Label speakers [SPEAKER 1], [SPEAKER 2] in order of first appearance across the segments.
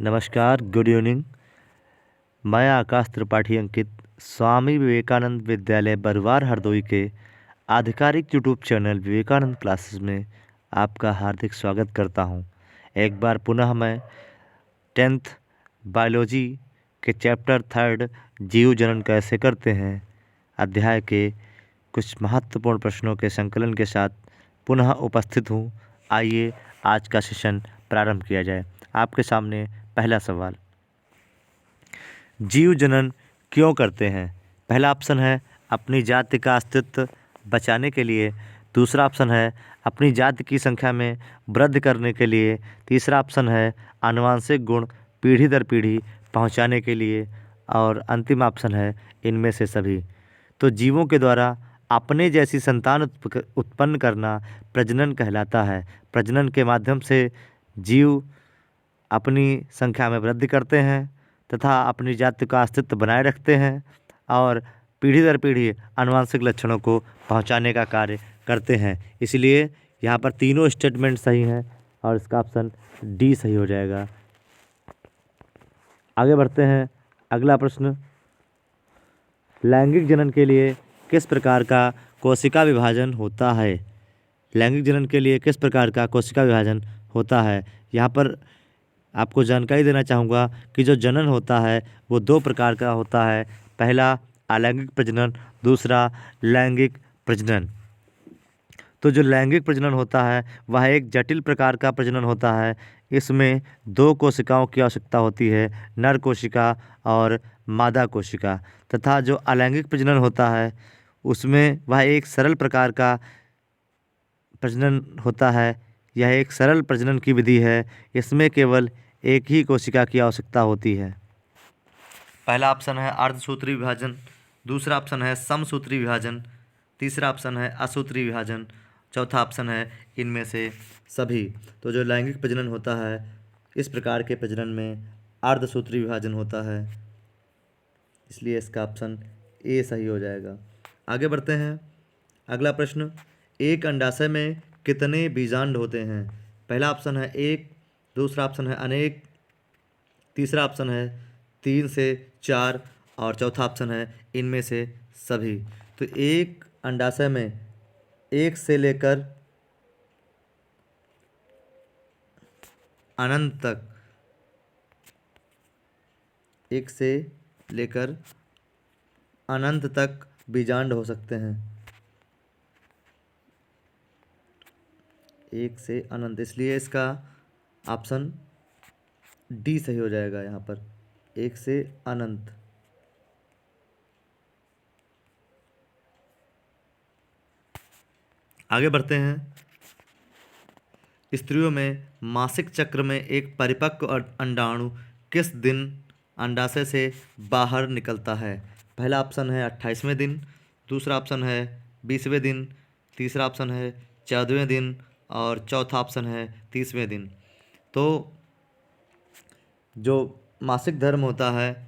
[SPEAKER 1] नमस्कार, good evening. मैं आकाश त्रिपाठी अंकित स्वामी विवेकानंद विद्यालय बरवार हरदोई के आधिकारिक यूट्यूब चैनल विवेकानंद क्लासेस में आपका हार्दिक स्वागत करता हूं। एक बार पुनः मैं 10th बायोलॉजी के चैप्टर 3 जीव जनन कैसे करते हैं अध्याय के कुछ महत्वपूर्ण प्रश्नों के संकलन के साथ पुनः उपस्थित हूं। आइए आज का सेशन प्रारंभ किया जाए। आपके सामने पहला सवाल, जीव जनन क्यों करते हैं? पहला ऑप्शन है अपनी जाति का अस्तित्व बचाने के लिए, दूसरा ऑप्शन है अपनी जाति की संख्या में वृद्धि करने के लिए, तीसरा ऑप्शन है आनुवंशिक गुण पीढ़ी दर पीढ़ी पहुंचाने के लिए और अंतिम ऑप्शन है इनमें से सभी। तो जीवों के द्वारा अपने जैसी संतान उत्पन्न करना प्रजनन कहलाता है। प्रजनन के माध्यम से जीव अपनी संख्या में वृद्धि करते हैं तथा अपनी जाति का अस्तित्व बनाए रखते हैं और पीढ़ी दर पीढ़ी आनुवंशिक लक्षणों को पहुंचाने का कार्य करते हैं। इसलिए यहाँ पर तीनों स्टेटमेंट सही हैं और इसका ऑप्शन डी सही हो जाएगा। आगे बढ़ते हैं। अगला प्रश्न, लैंगिक जनन के लिए किस प्रकार का कोशिका विभाजन होता है? लैंगिक जनन के लिए किस प्रकार का कोशिका विभाजन होता है? यहाँ पर आपको जानकारी देना चाहूँगा कि जो जनन होता है वो दो प्रकार का होता है। पहला अलैंगिक प्रजनन, दूसरा लैंगिक प्रजनन। तो जो लैंगिक प्रजनन होता है वह एक जटिल प्रकार का प्रजनन होता है। इसमें दो कोशिकाओं की आवश्यकता होती है, नर कोशिका और मादा कोशिका। तथा जो अलैंगिक प्रजनन होता है उसमें वह एक सरल प्रकार का प्रजनन होता है। यह एक सरल प्रजनन की विधि है। इसमें केवल एक ही कोशिका की आवश्यकता होती है। पहला ऑप्शन है अर्धसूत्री विभाजन, दूसरा ऑप्शन है समसूत्री विभाजन, तीसरा ऑप्शन है असूत्री विभाजन, चौथा ऑप्शन है इनमें से सभी। तो जो लैंगिक प्रजनन होता है इस प्रकार के प्रजनन में अर्धसूत्री विभाजन होता है, इसलिए इसका ऑप्शन ए सही हो जाएगा। आगे बढ़ते हैं। अगला प्रश्न, एक अंडाशय में कितने बीजांड होते हैं? पहला ऑप्शन है एक, दूसरा ऑप्शन है अनेक, तीसरा ऑप्शन है 3 से 4 और चौथा ऑप्शन है इनमें से सभी। तो एक अंडाशय में एक से लेकर अनंत तक, एक से लेकर अनंत तक बीजांड हो सकते हैं। एक से अनंत, इसलिए इसका ऑप्शन डी सही हो जाएगा। यहाँ पर एक से अनंत। आगे बढ़ते हैं। स्त्रियों में मासिक चक्र में एक परिपक्व अंडाणु किस दिन अंडाशय से बाहर निकलता है? पहला ऑप्शन है 28वें दिन, दूसरा ऑप्शन है 20वें दिन, तीसरा ऑप्शन है 14वें दिन और चौथा ऑप्शन है 30वें दिन। तो जो मासिक धर्म होता है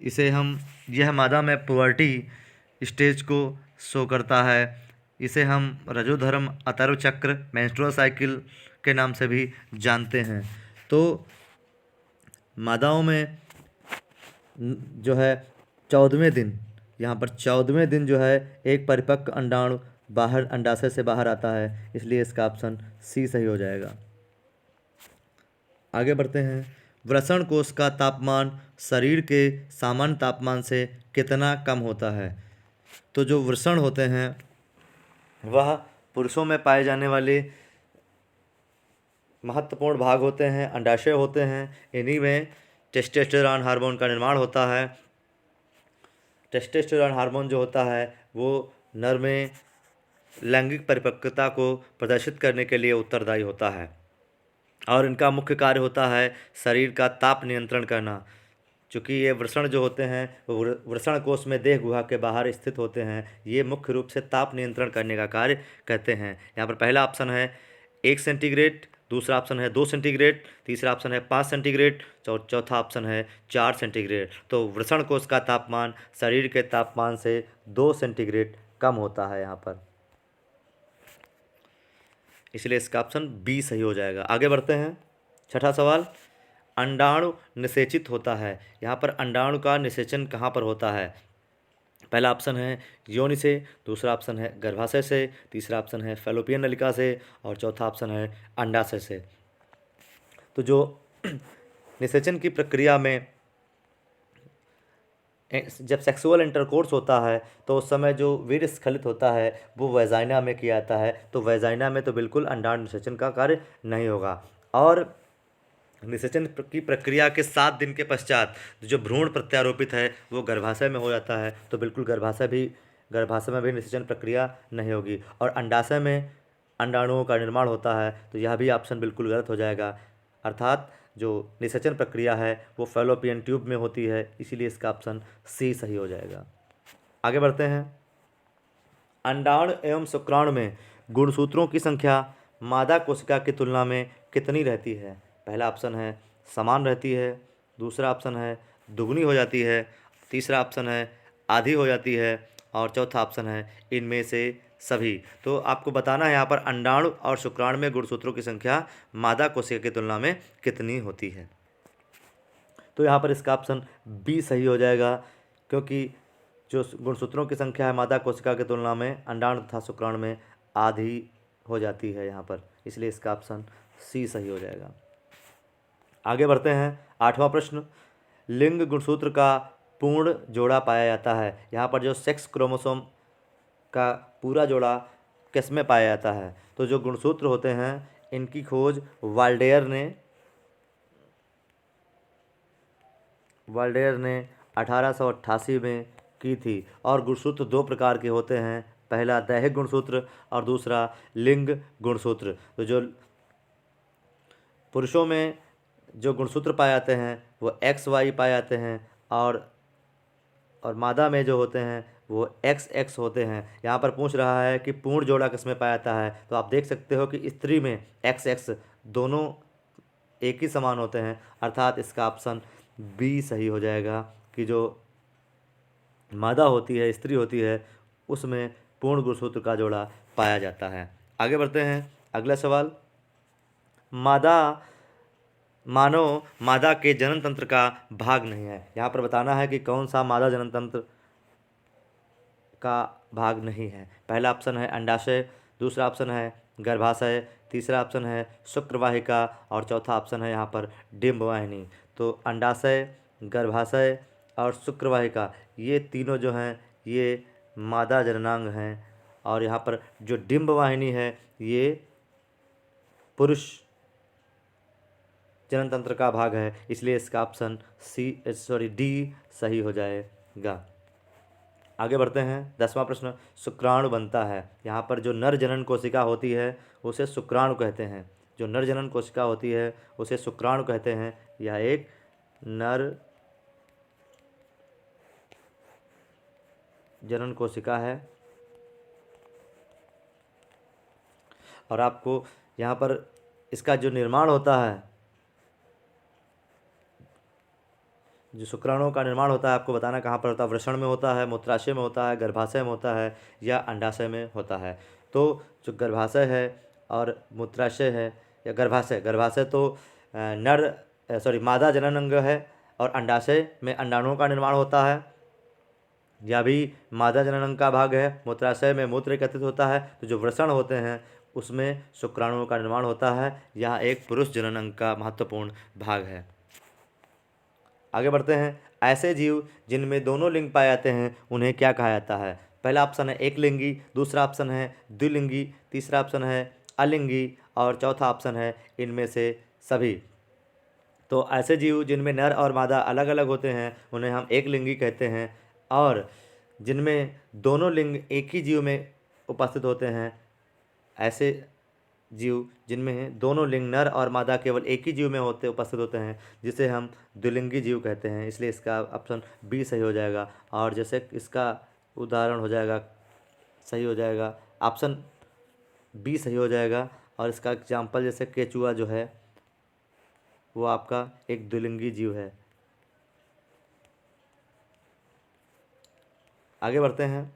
[SPEAKER 1] इसे हम, यह मादा में पुबर्टी स्टेज को शो करता है। इसे हम रजोधर्म, अतर्व चक्र, मेंस्ट्रुअल साइकिल के नाम से भी जानते हैं। तो मादाओं में जो है 14वें दिन, यहाँ पर 14वें दिन जो है एक परिपक्व अंडाणु बाहर अंडाशय से बाहर आता है, इसलिए इसका ऑप्शन सी सही हो जाएगा। आगे बढ़ते हैं। वृषण कोश का तापमान शरीर के सामान्य तापमान से कितना कम होता है? तो जो वृषण होते हैं वह पुरुषों में पाए जाने वाले महत्वपूर्ण भाग होते हैं, अंडाशय होते हैं। इन्हीं में टेस्टोस्टेरोन हार्मोन का निर्माण होता है। टेस्टोस्टेरोन हार्मोन जो होता है वो नर में लैंगिक परिपक्वता को प्रदर्शित करने के लिए उत्तरदायी होता है और इनका मुख्य कार्य होता है शरीर का ताप नियंत्रण करना। चूँकि ये वृषण जो होते हैं वो वृषण कोश में देह गुहा के बाहर स्थित होते हैं, ये मुख्य रूप से ताप नियंत्रण करने का कार्य करते हैं। यहाँ पर पहला ऑप्शन है 1 सेंटीग्रेड, दूसरा ऑप्शन है 2 सेंटीग्रेड, तीसरा ऑप्शन है 5 सेंटीग्रेड, चौथा ऑप्शन है 4 सेंटीग्रेड। तो वृषण कोश का तापमान शरीर के तापमान से 2 सेंटीग्रेड कम होता है यहाँ पर, इसलिए इसका ऑप्शन बी सही हो जाएगा। आगे बढ़ते हैं। छठा सवाल, अंडाणु निषेचित होता है? यहाँ पर अंडाणु का निषेचन कहाँ पर होता है? पहला ऑप्शन है योनि से, दूसरा ऑप्शन है गर्भाशय से, तीसरा ऑप्शन है फैलोपियन नलिका से और चौथा ऑप्शन है अंडाशय से। तो जो निषेचन की प्रक्रिया में जब सेक्सुअल इंटरकोर्स होता है तो उस समय जो वीर्य स्खलित होता है वो वैजाइना में किया जाता है। तो वैजाइना में तो बिल्कुल अंडाणु निषेचन का कार्य नहीं होगा। और निषेचन की प्रक्रिया के 7 दिन के पश्चात जो भ्रूण प्रत्यारोपित है वो गर्भाशय में हो जाता है। तो बिल्कुल गर्भाशय में भी निषेचन प्रक्रिया नहीं होगी। और अंडाशय में अंडाणुओं का निर्माण होता है। तो यह भी ऑप्शन बिल्कुल गलत हो जाएगा। अर्थात जो निषेचन प्रक्रिया है वो फैलोपियन ट्यूब में होती है, इसीलिए इसका ऑप्शन सी सही हो जाएगा। आगे बढ़ते हैं। अंडाणु एवं शुक्राणु में गुणसूत्रों की संख्या मादा कोशिका की तुलना में कितनी रहती है? पहला ऑप्शन है समान रहती है, दूसरा ऑप्शन है दुगनी हो जाती है, तीसरा ऑप्शन है आधी हो जाती है और चौथा ऑप्शन है इनमें से सभी। तो आपको बताना है यहाँ पर अंडाणु और शुक्राणु में गुणसूत्रों की संख्या मादा कोशिका की तुलना में कितनी होती है। तो यहाँ पर इसका ऑप्शन बी सही हो जाएगा, क्योंकि जो गुणसूत्रों की संख्या है मादा कोशिका की तुलना में अंडाणु तथा शुक्राणु में आधी हो जाती है यहाँ पर, इसलिए इसका ऑप्शन सी सही हो जाएगा। आगे बढ़ते हैं। 8वां प्रश्न, लिंग गुणसूत्र का पूर्ण जोड़ा पाया जाता है। यहाँ पर जो सेक्स क्रोमोसोम का पूरा जोड़ा किस में पाया जाता है? तो जो गुणसूत्र होते हैं इनकी खोज वाल्डेयर ने 1888 में की थी। और गुणसूत्र 2 प्रकार के होते हैं, पहला दैहिक गुणसूत्र और दूसरा लिंग गुणसूत्र। तो जो पुरुषों में जो गुणसूत्र पाए जाते हैं वो XY पाए जाते हैं और मादा में जो होते हैं वो XX होते हैं। यहाँ पर पूछ रहा है कि पूर्ण जोड़ा किसमें पाया जाता है, तो आप देख सकते हो कि स्त्री में XX दोनों एक ही समान होते हैं, अर्थात इसका ऑप्शन बी सही हो जाएगा कि जो मादा होती है, स्त्री होती है, उसमें पूर्ण गुणसूत्र का जोड़ा पाया जाता है। आगे बढ़ते हैं। अगला सवाल, मानव मादा के जनन तंत्र का भाग नहीं है। यहाँ पर बताना है कि कौन सा मादा जनन तंत्र का भाग नहीं है। पहला ऑप्शन है अंडाशय, दूसरा ऑप्शन है गर्भाशय, तीसरा ऑप्शन है शुक्रवाहिका और चौथा ऑप्शन है यहाँ पर डिंबवाहिनी। तो अंडाशय, गर्भाशय और शुक्रवाहिका ये तीनों जो हैं ये मादा जननांग हैं और यहाँ पर जो डिंबवाहिनी है ये पुरुष जनन तंत्र का भाग है, इसलिए इसका ऑप्शन डी सही हो जाएगा। आगे बढ़ते हैं। 10वां प्रश्न, शुक्राणु बनता है। यहाँ पर जो नर जनन कोशिका होती है उसे शुक्राणु कहते हैं। जो नर जनन कोशिका होती है उसे शुक्राणु कहते हैं। यह एक नर जनन कोशिका है। और आपको यहाँ पर इसका जो निर्माण होता है, जो शुक्राणुओं का निर्माण होता है, आपको बताना कहाँ पर होता है। वृषण में होता है, मूत्राशय में होता है, गर्भाशय में होता है या अंडाशय में होता है। तो जो गर्भाशय है और मूत्राशय है या गर्भाशय तो मादा जनन अंग है और अंडाशय में अंडाणुओं का निर्माण होता है, यह भी मादा जनन अंग का भाग है। मूत्राशय में मूत्र एकत्रित होता है। तो जो वृषण होते हैं उसमें शुक्राणुओं का निर्माण होता है। यह एक पुरुष जनन अंग का महत्वपूर्ण भाग है। आगे बढ़ते हैं। ऐसे जीव जिनमें दोनों लिंग पाए जाते हैं उन्हें क्या कहा जाता है? पहला ऑप्शन है एक लिंगी, दूसरा ऑप्शन है द्विलिंगी, तीसरा ऑप्शन है अलिंगी और चौथा ऑप्शन है इनमें से सभी। तो ऐसे जीव जिनमें नर और मादा अलग अलग होते हैं उन्हें हम एक लिंगी कहते हैं, और जिनमें दोनों लिंग एक ही जीव में उपस्थित होते हैं, ऐसे जीव जिनमें दोनों लिंग नर और मादा केवल एक ही जीव में उपस्थित होते हैं, जिसे हम द्विलिंगी जीव कहते हैं। इसलिए इसका ऑप्शन बी सही हो जाएगा। और जैसे इसका उदाहरण हो जाएगा, सही हो जाएगा, ऑप्शन बी सही हो जाएगा। और इसका एग्जाम्पल जैसे केचुआ जो है वो आपका एक द्विलिंगी जीव है। आगे बढ़ते हैं।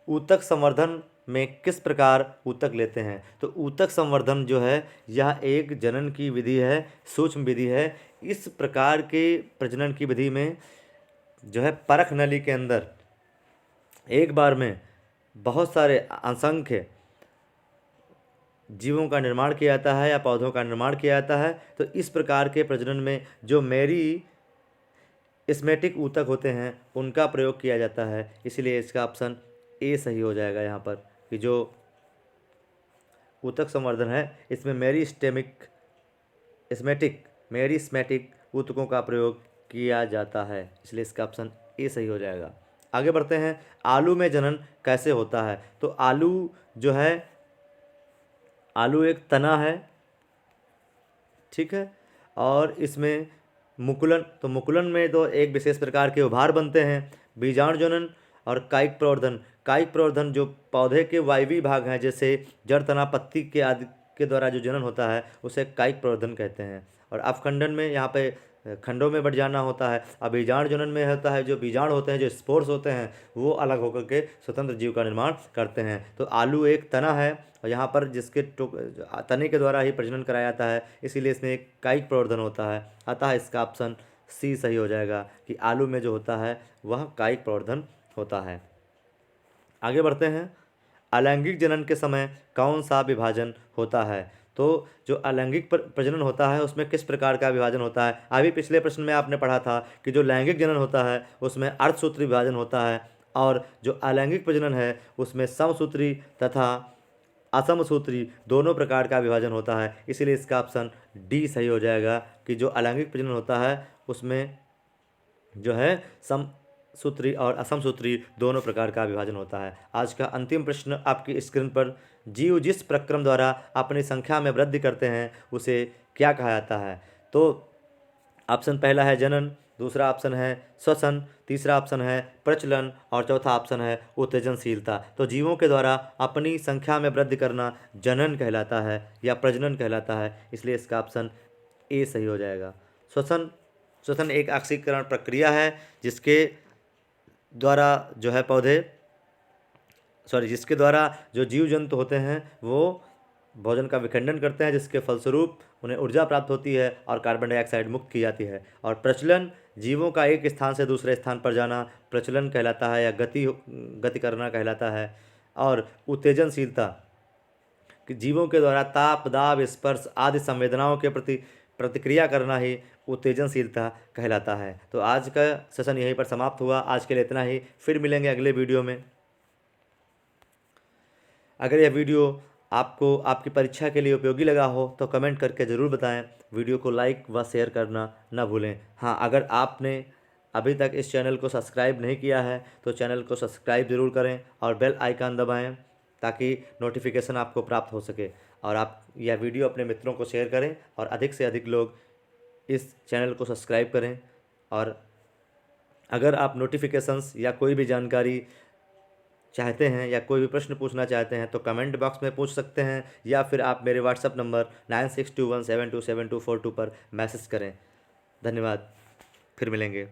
[SPEAKER 1] ऊतक संवर्धन में किस प्रकार ऊतक लेते हैं। तो ऊतक संवर्धन जो है यह एक जनन की विधि है, सूक्ष्म विधि है। इस प्रकार के प्रजनन की विधि में जो है परख नली के अंदर एक बार में बहुत सारे असंख्य जीवों का निर्माण किया जाता है या पौधों का निर्माण किया जाता है। तो इस प्रकार के प्रजनन में जो मेरिस्टेमेटिक ऊतक होते हैं उनका प्रयोग किया जाता है। इसलिए इसका ऑप्शन ए सही हो जाएगा यहाँ पर, कि जो ऊतक संवर्धन है इसमें मेरिस्टेमेटिक ऊतकों का प्रयोग किया जाता है। इसलिए इसका ऑप्शन ए सही हो जाएगा। आगे बढ़ते हैं, आलू में जनन कैसे होता है। तो आलू एक तना है, ठीक है, और इसमें मुकुलन में तो एक विशेष प्रकार के उभार बनते हैं, बीजाणु जनन और कायिक प्रवर्धन जो पौधे के वायवीय भाग हैं, जैसे जड़, तना, पत्ती के आदि के द्वारा जो जनन होता है उसे कायिक प्रवर्धन कहते हैं। और अपखंडन में यहाँ पे खंडों में बढ़ जाना होता है। अब बीजाणु जनन में होता है, जो बीजाणु होते हैं, जो स्पोर्स होते हैं, वो अलग होकर के स्वतंत्र जीव का निर्माण करते हैं। तो आलू एक तना है और यहाँ पर जिसके तने के द्वारा ही प्रजनन कराया जाता है, इसीलिए इसमें एक कायिक प्रवर्धन होता है। अतः इसका ऑप्शन सी सही हो जाएगा कि आलू में जो होता है वह कायिक प्रवर्धन होता है। आगे बढ़ते हैं, अलैंगिक जनन के समय कौन सा विभाजन होता है। तो जो अलैंगिक प्रजनन होता है उसमें किस प्रकार का विभाजन होता है। अभी पिछले प्रश्न में आपने पढ़ा था कि जो लैंगिक जनन होता है उसमें अर्धसूत्री विभाजन होता है, और जो अलैंगिक प्रजनन है उसमें समसूत्री तथा असमसूत्री दोनों प्रकार का विभाजन होता है। इसीलिए इसका ऑप्शन डी सही हो जाएगा कि जो अलैंगिक प्रजनन होता है उसमें जो है समसूत्री और असमसूत्री दोनों प्रकार का विभाजन होता है। आज का अंतिम प्रश्न आपकी स्क्रीन पर, जीव जिस प्रक्रम द्वारा अपनी संख्या में वृद्धि करते हैं उसे क्या कहा जाता है। तो ऑप्शन पहला है जनन, दूसरा ऑप्शन है श्वसन, तीसरा ऑप्शन है प्रचलन और चौथा ऑप्शन है उत्तेजनशीलता। तो जीवों के द्वारा अपनी संख्या में वृद्धि करना जनन कहलाता है या प्रजनन कहलाता है। इसलिए इसका ऑप्शन ए सही हो जाएगा। श्वसन एक ऑक्सीकरण प्रक्रिया है जिसके द्वारा जो जीव जंतु होते हैं वो भोजन का विखंडन करते हैं, जिसके फलस्वरूप उन्हें ऊर्जा प्राप्त होती है और कार्बन डाइऑक्साइड मुक्त की जाती है। और प्रचलन जीवों का एक स्थान से दूसरे स्थान पर जाना प्रचलन कहलाता है या गति करना कहलाता है। और उत्तेजनशीलता कि जीवों के द्वारा ताप, दाब, स्पर्श आदि संवेदनाओं के प्रति प्रतिक्रिया करना ही उत्तेजनशीलता कहलाता है। तो आज का सेशन यहीं पर समाप्त हुआ। आज के लिए इतना ही, फिर मिलेंगे अगले वीडियो में। अगर यह वीडियो आपको आपकी परीक्षा के लिए उपयोगी लगा हो तो कमेंट करके ज़रूर बताएं। वीडियो को लाइक व शेयर करना न भूलें। हाँ, अगर आपने अभी तक इस चैनल को सब्सक्राइब नहीं किया है तो चैनल को सब्सक्राइब ज़रूर करें और बेल आइकन दबाएं ताकि नोटिफिकेशन आपको प्राप्त हो सके। और आप यह वीडियो अपने मित्रों को शेयर करें और अधिक से अधिक लोग इस चैनल को सब्सक्राइब करें। और अगर आप नोटिफिकेशंस या कोई भी जानकारी चाहते हैं या कोई भी प्रश्न पूछना चाहते हैं तो कमेंट बॉक्स में पूछ सकते हैं, या फिर आप मेरे व्हाट्सएप नंबर 9621727242 पर मैसेज करें। धन्यवाद, फिर मिलेंगे।